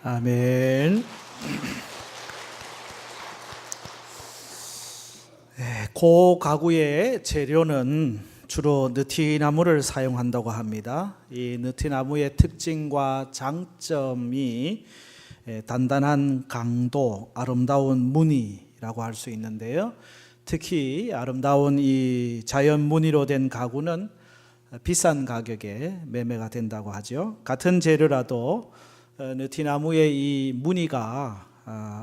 아멘. 고 가구의 재료는 주로 느티나무를 사용한다고 합니다. 이 느티나무의 특징과 장점이 단단한 강도, 아름다운 무늬라고 할 수 있는데요. 특히 아름다운 이 자연 무늬로 된 가구는 비싼 가격에 매매가 된다고 하죠. 같은 재료라도 느티나무의 이 무늬가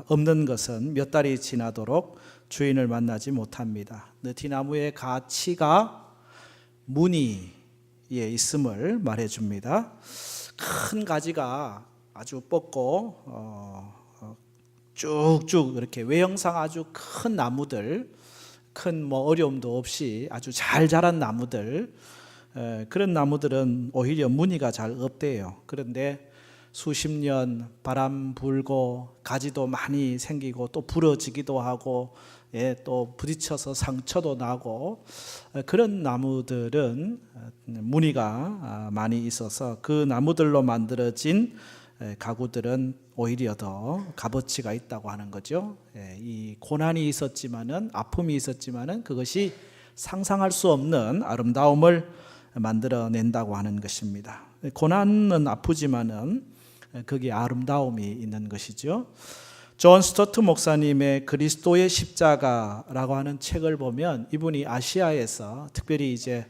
없는 것은 몇 달이 지나도록 주인을 만나지 못합니다. 느티나무의 가치가 무늬에 있음을 말해줍니다. 큰 가지가 아주 뻗고 쭉쭉 이렇게 외형상 아주 큰 나무들, 큰 어려움도 없이 아주 잘 자란 나무들, 그런 나무들은 오히려 무늬가 잘 없대요. 그런데 수십 년 바람 불고 가지도 많이 생기고 또 부러지기도 하고 또 부딪혀서 상처도 나고 그런 나무들은 무늬가 많이 있어서 그 나무들로 만들어진 가구들은 오히려 더 값어치가 있다고 하는 거죠. 이 고난이 있었지만은, 아픔이 있었지만은 그것이 상상할 수 없는 아름다움을 만들어낸다고 하는 것입니다. 고난은 아프지만은 거기에 아름다움이 있는 것이죠. 존 스토트 목사님의 그리스도의 십자가라고 하는 책을 보면 이분이 아시아에서 특별히 이제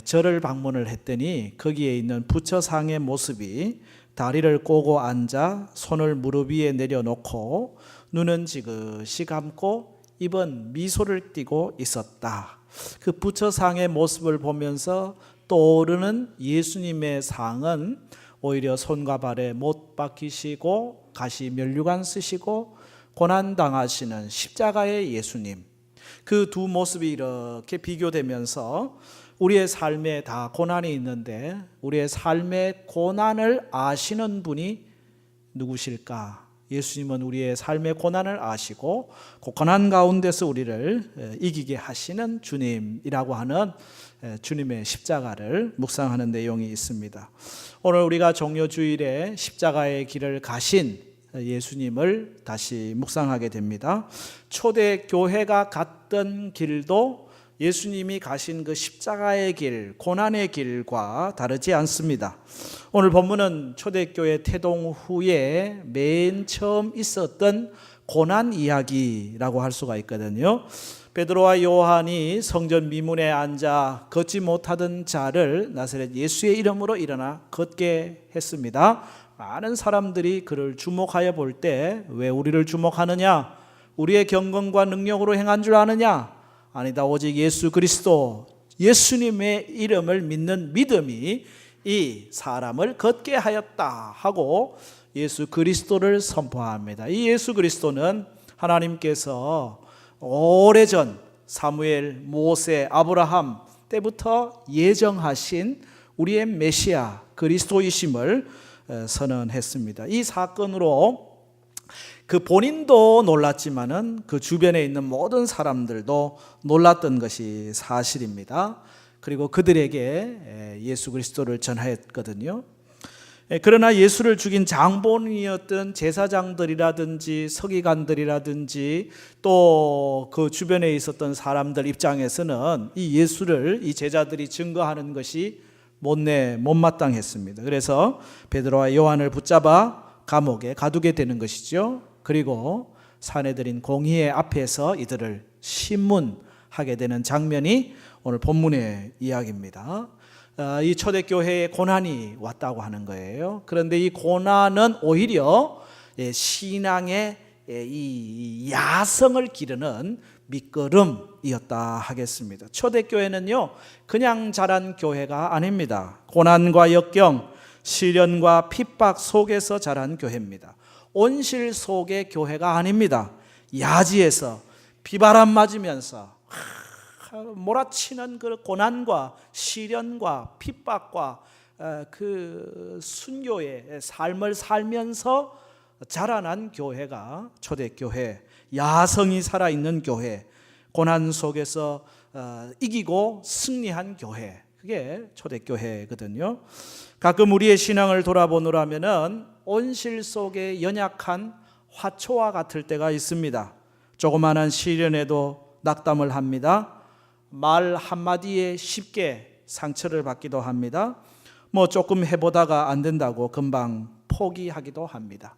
절을 방문을 했더니 거기에 있는 부처상의 모습이 다리를 꼬고 앉아 손을 무릎 위에 내려놓고 눈은 지그시 감고 입은 미소를 띠고 있었다. 그 부처상의 모습을 보면서 떠오르는 예수님의 상은 오히려 손과 발에 못 박히시고 가시 면류관 쓰시고 고난당하시는 십자가의 예수님, 그 두 모습이 이렇게 비교되면서 우리의 삶에 다 고난이 있는데 우리의 삶의 고난을 아시는 분이 누구실까? 예수님은 우리의 삶의 고난을 아시고 그 고난 가운데서 우리를 이기게 하시는 주님이라고 하는 주님의 십자가를 묵상하는 내용이 있습니다. 오늘 우리가 종료주일에 십자가의 길을 가신 예수님을 다시 묵상하게 됩니다. 초대교회가 갔던 길도 예수님이 가신 그 십자가의 길, 고난의 길과 다르지 않습니다. 오늘 본문은 초대교회 태동 후에 맨 처음 있었던 고난 이야기라고 할 수가 있거든요. 베드로와 요한이 성전 미문에 앉아 걷지 못하던 자를 나사렛 예수의 이름으로 일어나 걷게 했습니다. 많은 사람들이 그를 주목하여 볼 때 왜 우리를 주목하느냐? 우리의 경건과 능력으로 행한 줄 아느냐? 아니다, 오직 예수 그리스도, 예수님의 이름을 믿는 믿음이 이 사람을 걷게 하였다 하고 예수 그리스도를 선포합니다. 이 예수 그리스도는 하나님께서 오래전 사무엘, 모세, 아브라함 때부터 예정하신 우리의 메시아 그리스도이심을 선언했습니다. 이 사건으로 그 본인도 놀랐지만은 그 주변에 있는 모든 사람들도 놀랐던 것이 사실입니다. 그리고 그들에게 예수 그리스도를 전하였거든요. 그러나 예수를 죽인 장본인이었던 제사장들이라든지 서기관들이라든지 또 그 주변에 있었던 사람들 입장에서는 이 예수를 이 제자들이 증거하는 것이 못마땅했습니다. 그래서 베드로와 요한을 붙잡아 감옥에 가두게 되는 것이죠. 그리고 사내들인 공의회 앞에서 이들을 신문하게 되는 장면이 오늘 본문의 이야기입니다. 이 초대교회에 고난이 왔다고 하는 거예요. 그런데 이 고난은 오히려 신앙의 이 야성을 기르는 밑거름이었다 하겠습니다. 초대교회는요, 그냥 자란 교회가 아닙니다. 고난과 역경, 시련과 핍박 속에서 자란 교회입니다. 온실 속의 교회가 아닙니다. 야지에서 비바람 맞으면서 몰아치는 그 고난과 시련과 핍박과 그 순교의 삶을 살면서 자라난 교회가 초대교회, 야성이 살아있는 교회, 고난 속에서 이기고 승리한 교회, 그게 초대교회거든요. 가끔 우리의 신앙을 돌아보느라면은 온실 속에 연약한 화초와 같을 때가 있습니다. 조그마한 시련에도 낙담을 합니다. 말 한마디에 쉽게 상처를 받기도 합니다. 조금 해보다가 안 된다고 금방 포기하기도 합니다.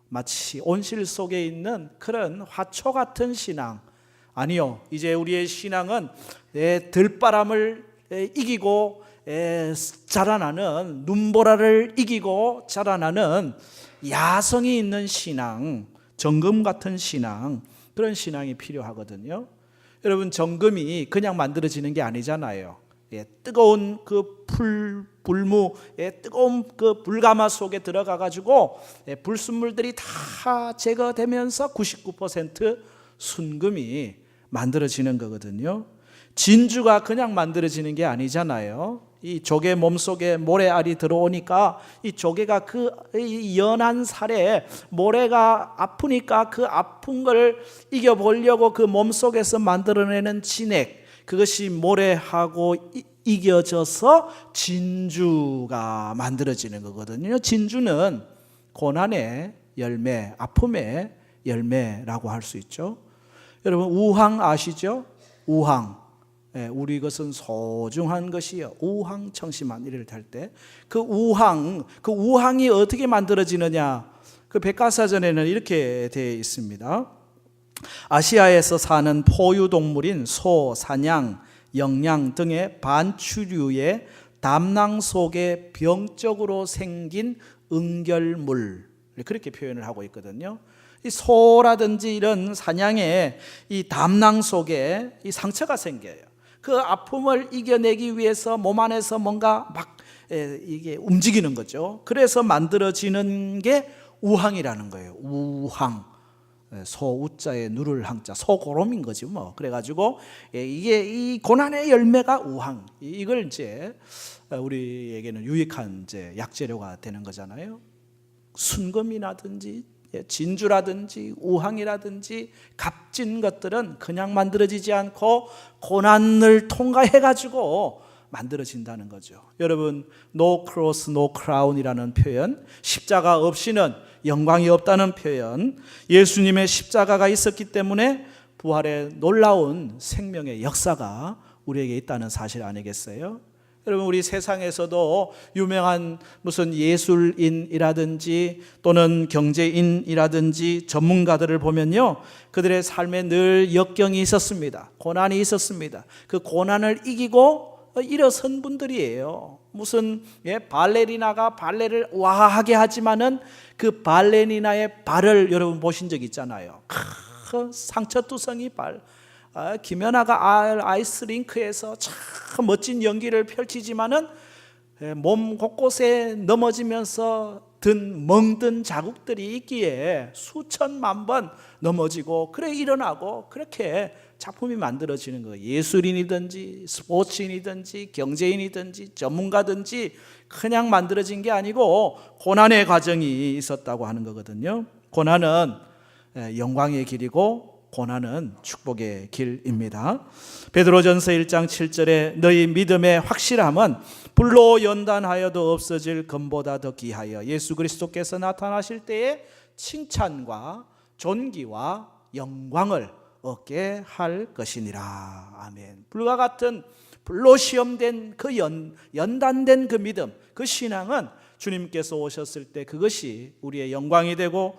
마치 온실 속에 있는 그런 화초 같은 신앙. 아니요, 이제 우리의 신앙은 들바람을 이기고 자라나는, 눈보라를 이기고 자라나는 야성이 있는 신앙, 정금 같은 신앙, 그런 신앙이 필요하거든요. 여러분, 정금이 그냥 만들어지는 게 아니잖아요. 뜨거운 그 불무, 뜨거운 그 불가마 속에 들어가 가지고 불순물들이 다 제거되면서 99% 순금이 만들어지는 거거든요. 진주가 그냥 만들어지는 게 아니잖아요. 이 조개 몸속에 모래알이 들어오니까 이 조개가 그 연한 살에 모래가 아프니까 그 아픈 걸 이겨보려고 그 몸속에서 만들어내는 진액, 그것이 모래하고 이겨져서 진주가 만들어지는 거거든요. 진주는 고난의 열매, 아픔의 열매라고 할 수 있죠. 여러분, 우황 아시죠? 우황. 우리 것은 소중한 것이요 우황청심한 이를 탈 때 그 우황이 어떻게 만들어지느냐, 그 백과사전에는 이렇게 되어 있습니다. 아시아에서 사는 포유동물인 소, 사냥, 영양 등의 반추류의 담낭 속에 병적으로 생긴 응결물, 그렇게 표현을 하고 있거든요. 이 소라든지 이런 사냥의 이 담낭 속에 이 상처가 생겨요. 그 아픔을 이겨내기 위해서 몸 안에서 뭔가 막 이게 움직이는 거죠. 그래서 만들어지는 게 우황이라는 거예요. 우황. 소우자에 누를 항자, 소고롬인 거지 뭐. 그래가지고 이게 이 고난의 열매가 우황. 이걸 이제 우리에게는 유익한 이제 약재료가 되는 거잖아요. 순금이라든지 진주라든지 우황이라든지 값진 것들은 그냥 만들어지지 않고 고난을 통과해가지고 만들어진다는 거죠. 여러분, no cross, no crown이라는 표현, 십자가 없이는 영광이 없다는 표현, 예수님의 십자가가 있었기 때문에 부활의 놀라운 생명의 역사가 우리에게 있다는 사실 아니겠어요? 여러분, 우리 세상에서도 유명한 무슨 예술인이라든지 또는 경제인이라든지 전문가들을 보면요, 그들의 삶에 늘 역경이 있었습니다. 고난이 있었습니다. 그 고난을 이기고 일어선 분들이에요. 무슨 발레리나가 발레를 와하게 하지만은 그 발레리나의 발을 여러분 보신 적 있잖아요. 상처투성이 발. 김연아가 아이스링크에서 참 멋진 연기를 펼치지만은 몸 곳곳에 넘어지면서 멍든 자국들이 있기에 수천만 번 넘어지고 그래 일어나고 그렇게 작품이 만들어지는 거예요. 예술인이든지 스포츠인이든지 경제인이든지 전문가든지 그냥 만들어진 게 아니고 고난의 과정이 있었다고 하는 거거든요. 고난은 영광의 길이고 고난은 축복의 길입니다. 베드로전서 1장 7절에 너희 믿음의 확실함은 불로 연단하여도 없어질 금보다 더 귀하여 예수 그리스도께서 나타나실 때에 칭찬과 존귀와 영광을 얻게 할 것이니라. 아멘. 불과 같은 불로 시험된 그 연단된 그 믿음, 그 신앙은 주님께서 오셨을 때 그것이 우리의 영광이 되고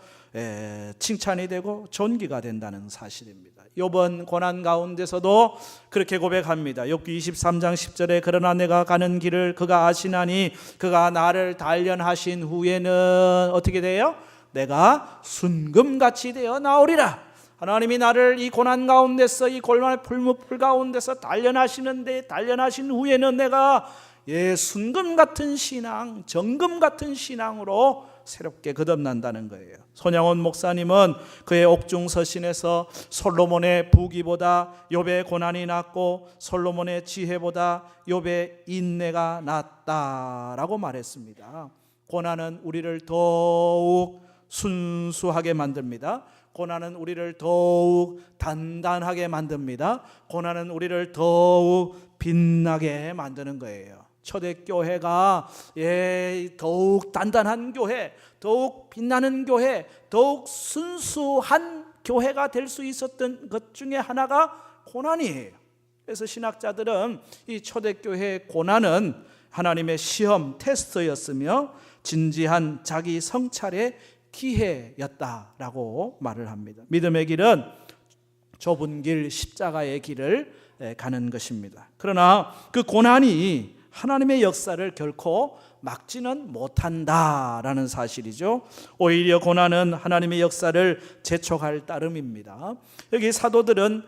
칭찬이 되고 존귀가 된다는 사실입니다. 욥은 고난 가운데서도 그렇게 고백합니다. 욥기 23장 10절에 그러나 내가 가는 길을 그가 아시나니 그가 나를 단련하신 후에는 어떻게 돼요? 내가 순금같이 되어 나오리라. 하나님이 나를 이 고난 가운데서 이 골만의 풀무풀 가운데서 단련하시는데 단련하신 후에는 내가 순금 같은 신앙, 정금 같은 신앙으로 새롭게 거듭난다는 거예요. 손양원 목사님은 그의 옥중서신에서 솔로몬의 부귀보다 욥의 고난이 낫고 솔로몬의 지혜보다 욥의 인내가 낫다라고 말했습니다. 고난은 우리를 더욱 순수하게 만듭니다. 고난은 우리를 더욱 단단하게 만듭니다. 고난은 우리를 더욱 빛나게 만드는 거예요. 초대교회가 더욱 단단한 교회, 더욱 빛나는 교회, 더욱 순수한 교회가 될 수 있었던 것 중에 하나가 고난이에요. 그래서 신학자들은 이 초대교회의 고난은 하나님의 시험, 테스트였으며 진지한 자기 성찰의 기회였다라고 말을 합니다. 믿음의 길은 좁은 길, 십자가의 길을 가는 것입니다. 그러나 그 고난이 하나님의 역사를 결코 막지는 못한다라는 사실이죠. 오히려 고난은 하나님의 역사를 재촉할 따름입니다. 여기 사도들은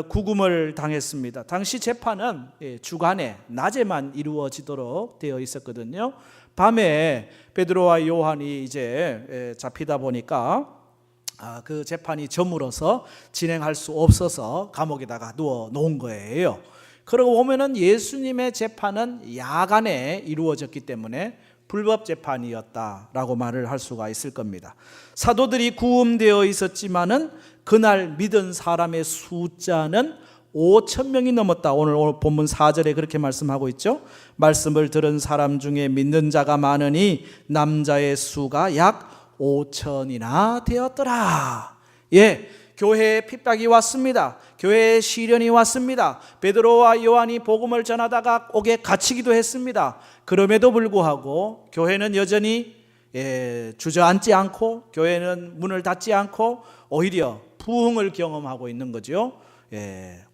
구금을 당했습니다. 당시 재판은 주간에 낮에만 이루어지도록 되어 있었거든요. 밤에 베드로와 요한이 이제 잡히다 보니까 그 재판이 저물어서 진행할 수 없어서 감옥에다가 누워 놓은 거예요. 그러고 보면은 예수님의 재판은 야간에 이루어졌기 때문에 불법 재판이었다라고 말을 할 수가 있을 겁니다. 사도들이 구금되어 있었지만은 그날 믿은 사람의 숫자는 5,000명이 넘었다. 오늘 본문 4절에 그렇게 말씀하고 있죠. 말씀을 들은 사람 중에 믿는 자가 많으니 남자의 수가 약 5,000이나 되었더라. 교회에 핍박이 왔습니다. 교회에 시련이 왔습니다. 베드로와 요한이 복음을 전하다가 옥에 갇히기도 했습니다. 그럼에도 불구하고 교회는 여전히 주저앉지 않고, 교회는 문을 닫지 않고 오히려 부흥을 경험하고 있는 거죠.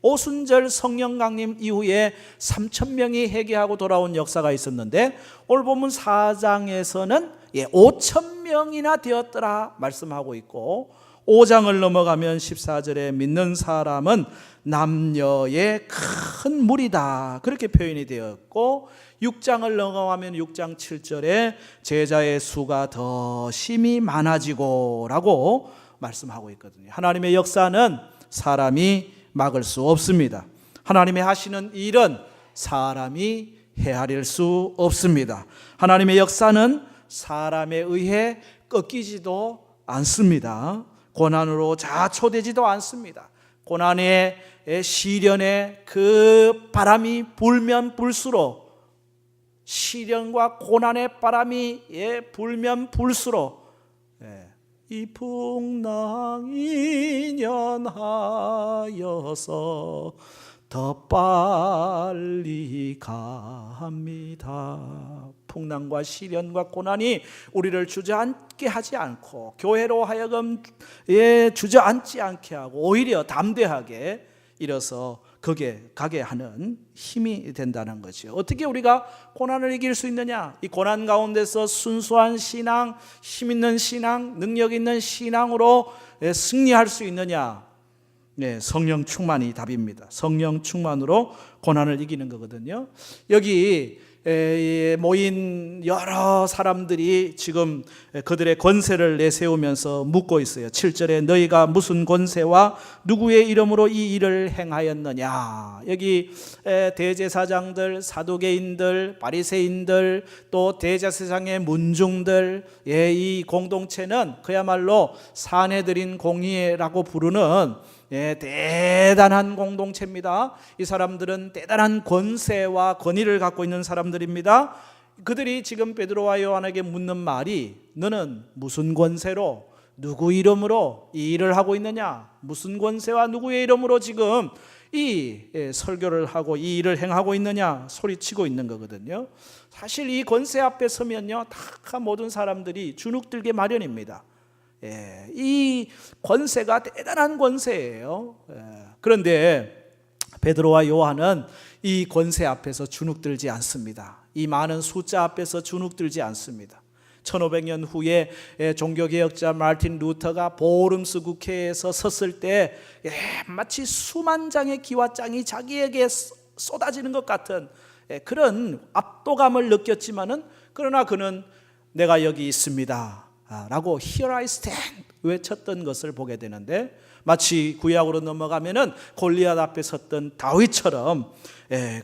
오순절 성령 강림 이후에 3,000명이 회개하고 돌아온 역사가 있었는데 오늘 본문 4장에서는 5,000명이나 되었더라 말씀하고 있고, 5장을 넘어가면 14절에 믿는 사람은 남녀의 큰 무리다 그렇게 표현이 되었고, 6장을 넘어가면 6장 7절에 제자의 수가 더 심히 많아지고 라고 말씀하고 있거든요. 하나님의 역사는 사람이 막을 수 없습니다. 하나님의 하시는 일은 사람이 헤아릴 수 없습니다. 하나님의 역사는 사람에 의해 꺾이지도 않습니다. 고난으로 자초되지도 않습니다. 고난의 시련의 그 바람이 불면 불수록, 시련과 고난의 바람이 불면 불수록 이 풍랑이 연하여서 더 빨리 갑니다. 풍랑과 시련과 고난이 우리를 주저앉게 하지 않고, 교회로 하여금 주저앉지 않게 하고 오히려 담대하게 일어서 거기에 가게 하는 힘이 된다는 거죠. 어떻게 우리가 고난을 이길 수 있느냐? 이 고난 가운데서 순수한 신앙, 힘 있는 신앙, 능력 있는 신앙으로 승리할 수 있느냐? 성령 충만이 답입니다. 성령 충만으로 고난을 이기는 거거든요. 여기 모인 여러 사람들이 지금 그들의 권세를 내세우면서 묻고 있어요. 7절에 너희가 무슨 권세와 누구의 이름으로 이 일을 행하였느냐. 여기 대제사장들, 사두개인들, 바리새인들, 또 대제사장의 문중들, 이 공동체는 그야말로 사내들인 공의회라고 부르는 대단한 공동체입니다. 이 사람들은 대단한 권세와 권위를 갖고 있는 사람들입니다. 그들이 지금 베드로와 요한에게 묻는 말이, 너는 무슨 권세로 누구 이름으로 이 일을 하고 있느냐? 무슨 권세와 누구의 이름으로 지금 이 설교를 하고 이 일을 행하고 있느냐? 소리치고 있는 거거든요. 사실 이 권세 앞에 서면요, 다 모든 사람들이 주눅들게 마련입니다. 이 권세가 대단한 권세예요. 그런데 베드로와 요한은 이 권세 앞에서 주눅들지 않습니다. 이 많은 숫자 앞에서 주눅들지 않습니다. 1500년 후에 종교개혁자 마르틴 루터가 보름스 국회에서 섰을 때 마치 수만 장의 기와장이 자기에게 쏟아지는 것 같은 그런 압도감을 느꼈지만은, 그러나 그는 내가 여기 있습니다 라고 Here I stand 외쳤던 것을 보게 되는데, 마치 구약으로 넘어가면은 골리앗 앞에 섰던 다윗처럼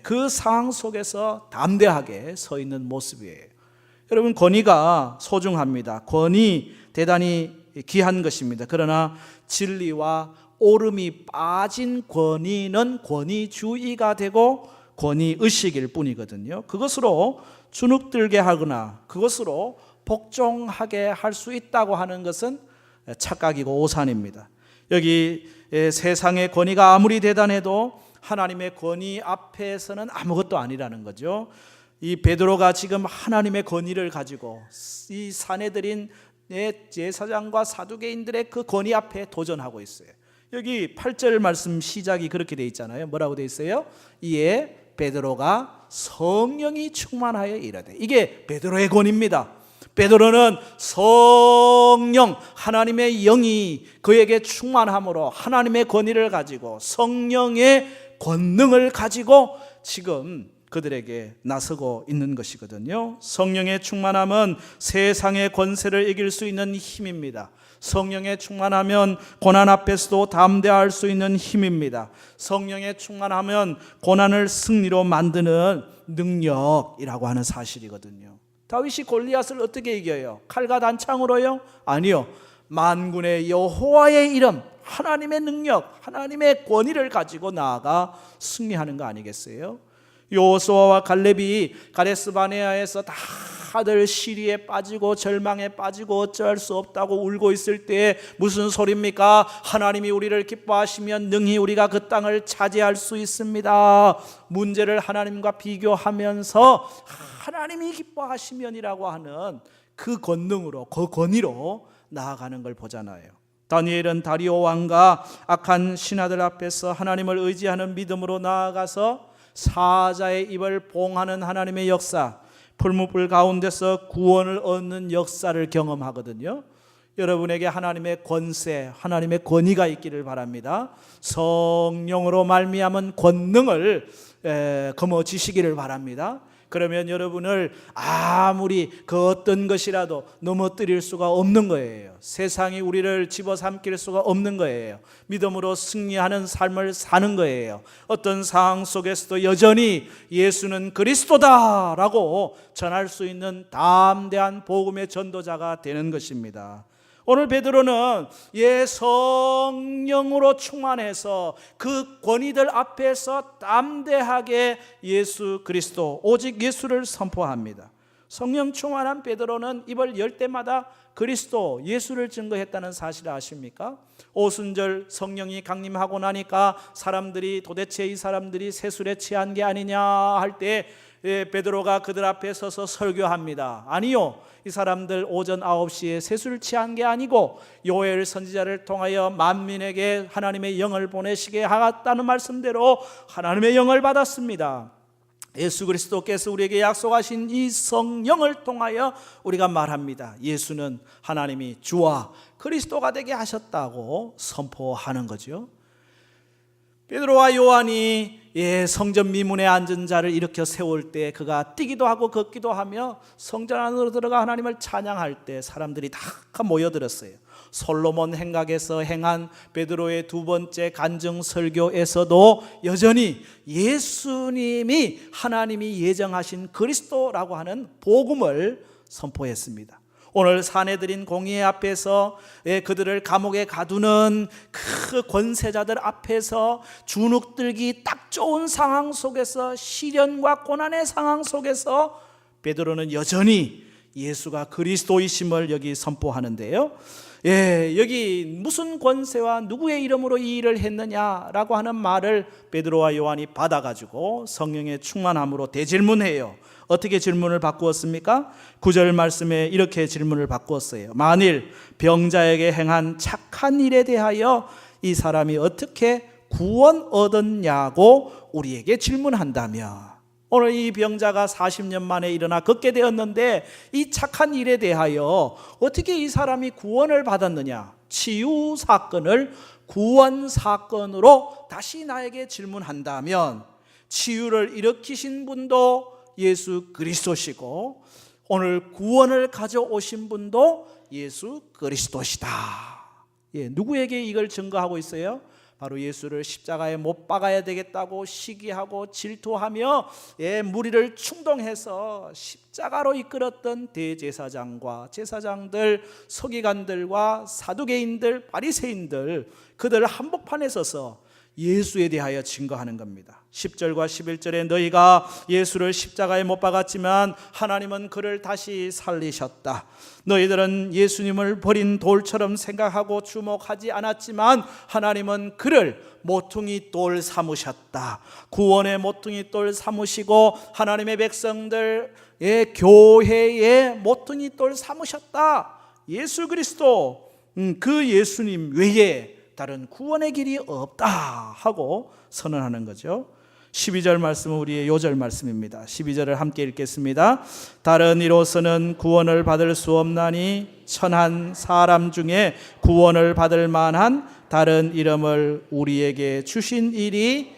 그 상황 속에서 담대하게 서 있는 모습이에요. 여러분, 권위가 소중합니다. 권위 대단히 귀한 것입니다. 그러나 진리와 옳음이 빠진 권위는 권위주의가 되고, 권위 의식일 뿐이거든요. 그것으로 주눅들게 하거나 그것으로 복종하게 할 수 있다고 하는 것은 착각이고 오산입니다. 여기 세상의 권위가 아무리 대단해도 하나님의 권위 앞에서는 아무것도 아니라는 거죠. 이 베드로가 지금 하나님의 권위를 가지고 이 사내들인 제사장과 사두개인들의 그 권위 앞에 도전하고 있어요. 여기 8절 말씀 시작이 그렇게 돼 있잖아요. 뭐라고 돼 있어요? 이에 베드로가 성령이 충만하여 이르되. 이게 베드로의 권위입니다. 베드로는 성령, 하나님의 영이 그에게 충만함으로 하나님의 권위를 가지고 성령의 권능을 가지고 지금 그들에게 나서고 있는 것이거든요. 성령의 충만함은 세상의 권세를 이길 수 있는 힘입니다. 성령의 충만하면 고난 앞에서도 담대할 수 있는 힘입니다. 성령의 충만하면 고난을 승리로 만드는 능력이라고 하는 사실이거든요. 다윗이 골리앗을 어떻게 이겨요? 칼과 단창으로요? 아니요. 만군의 여호와의 이름, 하나님의 능력, 하나님의 권위를 가지고 나아가 승리하는 거 아니겠어요? 여호수아와 갈렙이 가데스 바네아에서 다들 시리에 빠지고 절망에 빠지고 어쩔 수 없다고 울고 있을 때 무슨 소리입니까? 하나님이 우리를 기뻐하시면 능히 우리가 그 땅을 차지할 수 있습니다. 문제를 하나님과 비교하면서 하나님이 기뻐하시면이라고 하는 그 권능으로, 그 권위로 나아가는 걸 보잖아요. 다니엘은 다리오 왕과 악한 신하들 앞에서 하나님을 의지하는 믿음으로 나아가서 사자의 입을 봉하는 하나님의 역사, 풀무불 가운데서 구원을 얻는 역사를 경험하거든요. 여러분에게 하나님의 권세, 하나님의 권위가 있기를 바랍니다. 성령으로 말미암은 권능을 거머쥐시기를 바랍니다. 그러면 여러분을 아무리 그 어떤 것이라도 넘어뜨릴 수가 없는 거예요. 세상이 우리를 집어삼킬 수가 없는 거예요. 믿음으로 승리하는 삶을 사는 거예요. 어떤 상황 속에서도 여전히 예수는 그리스도다라고 전할 수 있는 담대한 복음의 전도자가 되는 것입니다. 오늘 베드로는 성령으로 충만해서 그 권위들 앞에서 담대하게 예수 그리스도, 오직 예수를 선포합니다. 성령 충만한 베드로는 입을 열 때마다 그리스도, 예수를 증거했다는 사실을 아십니까? 오순절 성령이 강림하고 나니까 사람들이 도대체 이 사람들이 세술에 취한 게 아니냐 할 때 베드로가 그들 앞에 서서 설교합니다. 아니요, 이 사람들 오전 9시에 세술 취한 게 아니고 요엘 선지자를 통하여 만민에게 하나님의 영을 보내시게 하겠다는 말씀대로 하나님의 영을 받았습니다. 예수 그리스도께서 우리에게 약속하신 이 성령을 통하여 우리가 말합니다. 예수는 하나님이 주와 그리스도가 되게 하셨다고 선포하는 거죠. 베드로와 요한이 성전 미문에 앉은 자를 일으켜 세울 때 그가 뛰기도 하고 걷기도 하며 성전 안으로 들어가 하나님을 찬양할 때 사람들이 다 모여들었어요. 솔로몬 행각에서 행한 베드로의 두 번째 간증 설교에서도 여전히 예수님이 하나님이 예정하신 그리스도라고 하는 복음을 선포했습니다. 오늘 사내들인 공의 앞에서 그들을 감옥에 가두는 그 권세자들 앞에서 주눅들기 딱 좋은 상황 속에서 시련과 고난의 상황 속에서 베드로는 여전히 예수가 그리스도이심을 여기 선포하는데요. 여기 무슨 권세와 누구의 이름으로 이 일을 했느냐라고 하는 말을 베드로와 요한이 받아가지고 성령의 충만함으로 대질문해요. 어떻게 질문을 바꾸었습니까? 9절 말씀에 이렇게 질문을 바꾸었어요. 만일 병자에게 행한 착한 일에 대하여 이 사람이 어떻게 구원 얻었냐고 우리에게 질문한다면, 오늘 이 병자가 40년 만에 일어나 걷게 되었는데 이 착한 일에 대하여 어떻게 이 사람이 구원을 받았느냐, 치유 사건을 구원 사건으로 다시 나에게 질문한다면, 치유를 일으키신 분도 예수 그리스도시고 오늘 구원을 가져오신 분도 예수 그리스도시다. 누구에게 이걸 증거하고 있어요? 바로 예수를 십자가에 못 박아야 되겠다고 시기하고 질투하며 무리를 충동해서 십자가로 이끌었던 대제사장과 제사장들, 서기관들과 사두개인들, 바리새인들, 그들 한복판에 서서 예수에 대하여 증거하는 겁니다. 10절과 11절에 너희가 예수를 십자가에 못 박았지만 하나님은 그를 다시 살리셨다. 너희들은 예수님을 버린 돌처럼 생각하고 주목하지 않았지만 하나님은 그를 모퉁이 돌 삼으셨다. 구원의 모퉁이 돌 삼으시고 하나님의 백성들의 교회의 모퉁이 돌 삼으셨다. 예수 그리스도, 그 예수님 외에 다른 구원의 길이 없다 하고 선언하는 거죠. 12절 말씀은 우리의 요절 말씀입니다. 12절을 함께 읽겠습니다. 다른 이로서는 구원을 받을 수 없나니 천한 사람 중에 구원을 받을 만한 다른 이름을 우리에게 주신 일이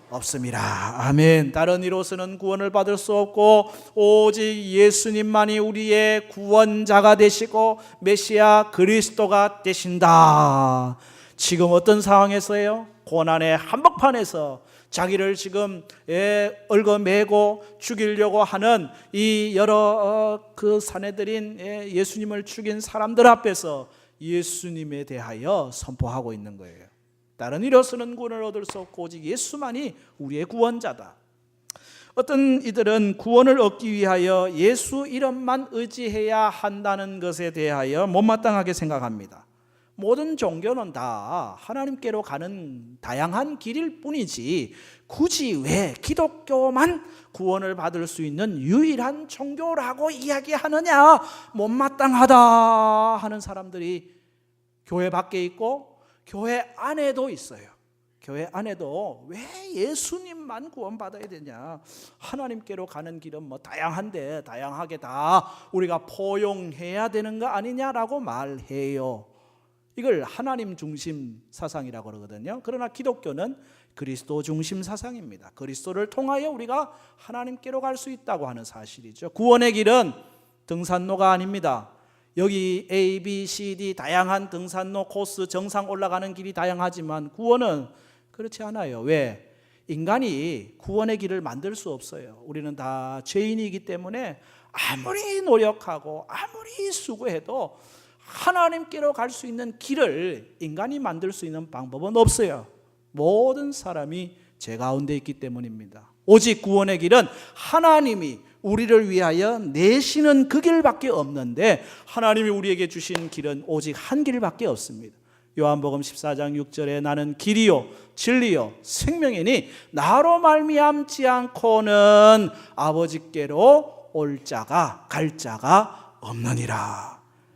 없음이라. 아멘. 다른 이로서는 구원을 받을 수 없고 오직 예수님만이 우리의 구원자가 되시고 메시아 그리스도가 되신다. 지금 어떤 상황에서요? 고난의 한복판에서 자기를 지금 얽어매고 죽이려고 하는 이 여러 그 사내들인 예수님을 죽인 사람들 앞에서 예수님에 대하여 선포하고 있는 거예요. 다른 이로서는 구원을 얻을 수 없고 오직 예수만이 우리의 구원자다. 어떤 이들은 구원을 얻기 위하여 예수 이름만 의지해야 한다는 것에 대하여 못마땅하게 생각합니다. 모든 종교는 다 하나님께로 가는 다양한 길일 뿐이지 굳이 왜 기독교만 구원을 받을 수 있는 유일한 종교라고 이야기하느냐, 못마땅하다 하는 사람들이 교회 밖에 있고 교회 안에도 있어요. 교회 안에도 왜 예수님만 구원받아야 되냐, 하나님께로 가는 길은 뭐 다양한데 다양하게 다 우리가 포용해야 되는 거 아니냐라고 말해요. 이걸 하나님 중심 사상이라고 그러거든요. 그러나 기독교는 그리스도 중심 사상입니다. 그리스도를 통하여 우리가 하나님께로 갈 수 있다고 하는 사실이죠. 구원의 길은 등산로가 아닙니다. 여기 A, B, C, D 다양한 등산로 코스, 정상 올라가는 길이 다양하지만 구원은 그렇지 않아요. 왜? 인간이 구원의 길을 만들 수 없어요. 우리는 다 죄인이기 때문에 아무리 노력하고 아무리 수고해도 하나님께로 갈 수 있는 길을 인간이 만들 수 있는 방법은 없어요. 모든 사람이 죄 가운데 있기 때문입니다. 오직 구원의 길은 하나님이 우리를 위하여 내시는 그 길밖에 없는데 하나님이 우리에게 주신 길은 오직 한 길밖에 없습니다. 요한복음 14장 6절에 나는 길이요 진리요 생명이니 나로 말미암지 않고는 아버지께로 올 자가 갈 자가 없느니라.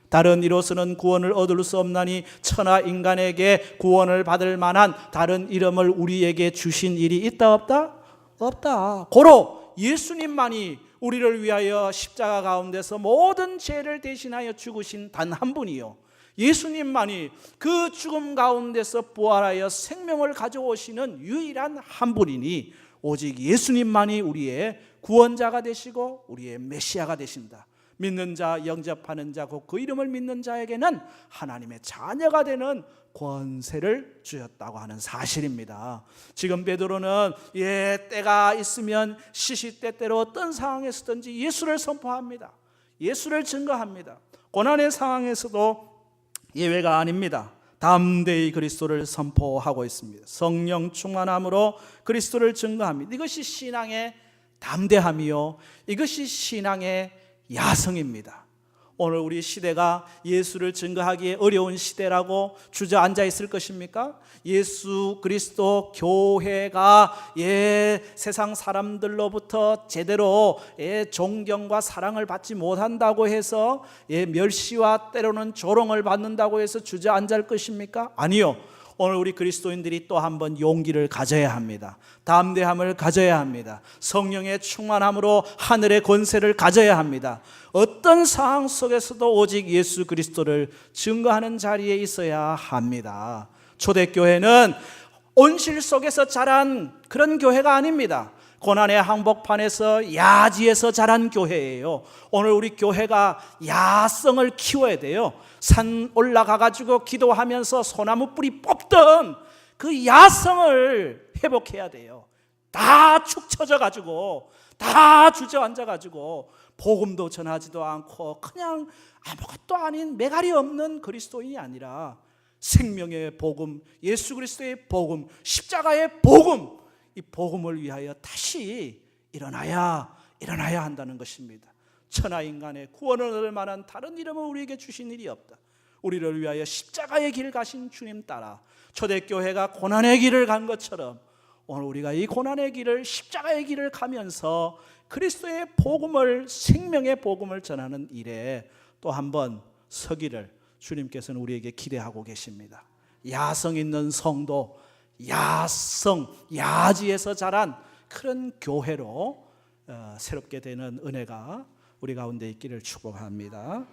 다른 이로서는 구원을 얻을 수 없나니 천하 인간에게 구원을 받을 만한 다른 이름을 우리에게 주신 일이 있다 없다? 없다. 고로 예수님만이 우리를 위하여 십자가 가운데서 모든 죄를 대신하여 죽으신 단 한 분이요, 예수님만이 그 죽음 가운데서 부활하여 생명을 가져오시는 유일한 한 분이니 오직 예수님만이 우리의 구원자가 되시고 우리의 메시아가 되신다. 믿는 자, 영접하는 자, 곧 그 이름을 믿는 자에게는 하나님의 자녀가 되는 권세를 주셨다고 하는 사실입니다. 지금 베드로는 때가 있으면 시시때때로 어떤 상황에서든지 예수를 선포합니다. 예수를 증거합니다. 고난의 상황에서도 예외가 아닙니다. 담대히 그리스도를 선포하고 있습니다. 성령 충만함으로 그리스도를 증거합니다. 이것이 신앙의 담대함이요, 이것이 신앙의 야성입니다. 오늘 우리 시대가 예수를 증거하기에 어려운 시대라고 주저앉아 있을 것입니까? 예수 그리스도 교회가 세상 사람들로부터 제대로 존경과 사랑을 받지 못한다고 해서 멸시와 때로는 조롱을 받는다고 해서 주저앉을 것입니까? 아니요. 오늘 우리 그리스도인들이 또 한 번 용기를 가져야 합니다. 담대함을 가져야 합니다. 성령의 충만함으로 하늘의 권세를 가져야 합니다. 어떤 상황 속에서도 오직 예수 그리스도를 증거하는 자리에 있어야 합니다. 초대교회는 온실 속에서 자란 그런 교회가 아닙니다. 고난의 한복판에서 야지에서 자란 교회예요. 오늘 우리 교회가 야성을 키워야 돼요. 산 올라가가지고 기도하면서 소나무 뿌리 뽑던 그 야성을 회복해야 돼요. 다 축 처져가지고 다 주저앉아가지고 복음도 전하지도 않고 그냥 아무것도 아닌 매갈이 없는 그리스도인이 아니라 생명의 복음, 예수 그리스도의 복음, 십자가의 복음, 이 복음을 위하여 다시 일어나야 한다는 것입니다. 천하 인간의 구원을 얻을 만한 다른 이름은 우리에게 주신 일이 없다. 우리를 위하여 십자가의 길 가신 주님 따라 초대교회가 고난의 길을 간 것처럼 오늘 우리가 이 고난의 길을, 십자가의 길을 가면서 그리스도의 복음을, 생명의 복음을 전하는 일에 또 한번 서기를 주님께서는 우리에게 기대하고 계십니다. 야성 있는 성도, 야지에서 자란 그런 교회로 새롭게 되는 은혜가 우리 가운데 있기를 축복합니다.